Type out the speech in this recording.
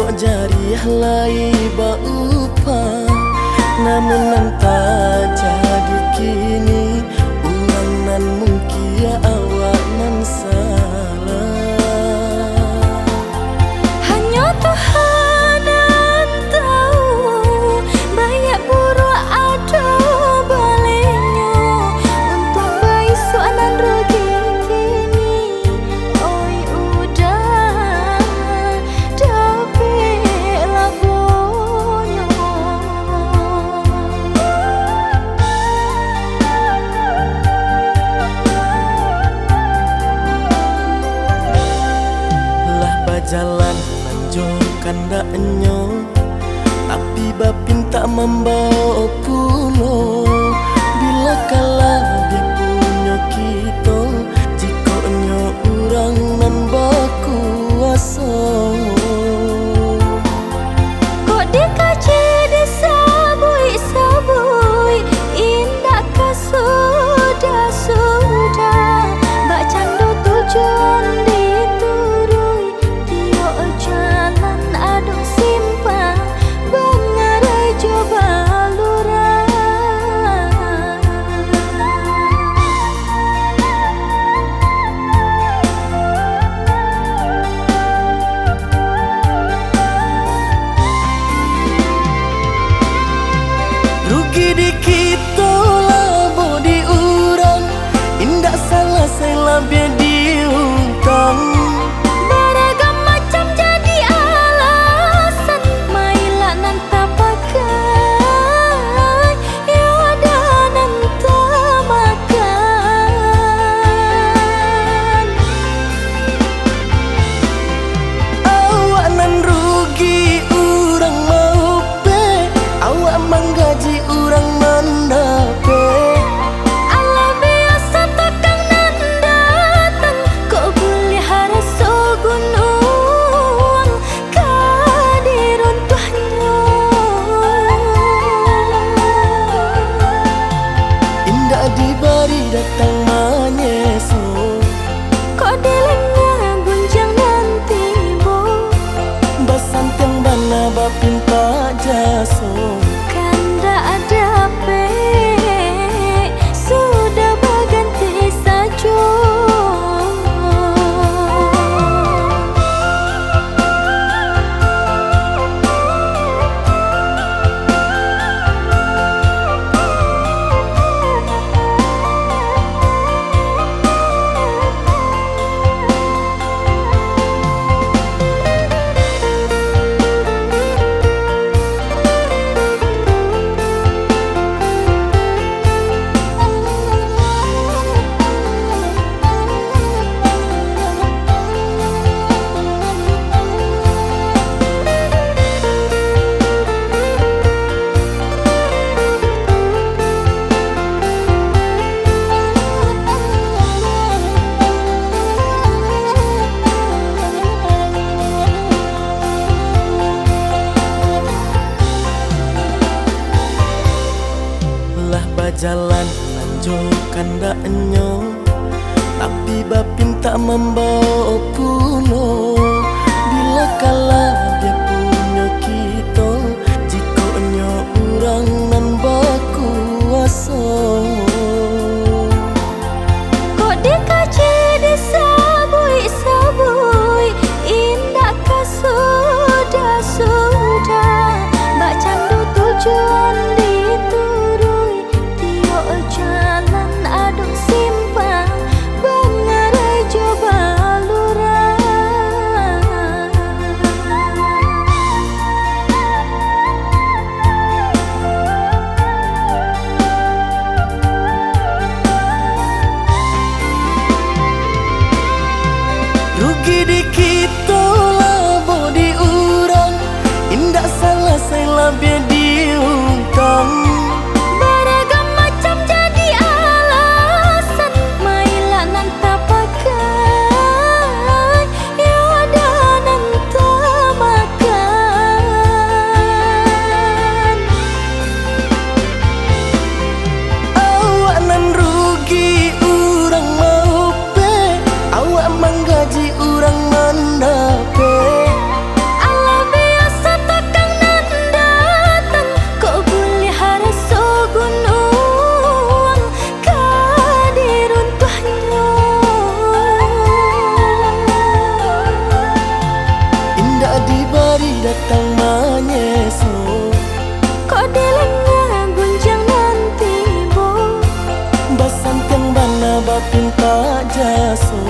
Tengok jari halai baupa, namun nanti jadi kini ulang nan mungkin awak nan salah. Hanya Tuhan yang tahu banyak buruk ada baliknya. Untuk bayi soalan rugi kini, oi udah dapet labonya. Lah berjalan lanjutkan daknyo, tapi bapin tak membawa pulo. Bila kalah dia punya kita, jikanya orang nan berkuasa. Kok dikaji disabui-sabui, indakkah sudah Mbak Cando tujuan diturui, tiok jalan aduk simpang bengarai coba lurah. Rugi di kita labo di urang, indak salah saya lebih diutang. Beragam macam jadi alasan, mailah nan tak pakai, ya ada nan tak makan. Awak nan rugi urang mau pe, awak menggaji urang mendape. Alah biasa takkan nan datang, kok boleh haraso gunung kadiruntuhnya. Indak dibari datang manyeso, Kok delengnya gunjang nanti bo, basanteng bana bapin pak jaso. kanda ada pe, sudah berganti saja. Lah berjalan lanjutkan daknyo, tapi bapin tak membawa pulo. Bila kalah dia punya kita, jikanya orang nan berkuasa. Kok dikaji disabui-sabui, indakkah sudah Mbak Cando tujuan diturui, tiok jalan aduk simpang bengarai coba lurah. Rugi di kita labo di urang, indak salah saya lebih diutang. Beragam macam jadi alasan, mailah nan tak pakai, ya ada nan tak makan. Awak nan rugi urang mau pe, awak menggaji urang mendape. Alah biasa nyeso. Kok delengnya gunjang nanti bo Basan tiang bana bapin tak jaso.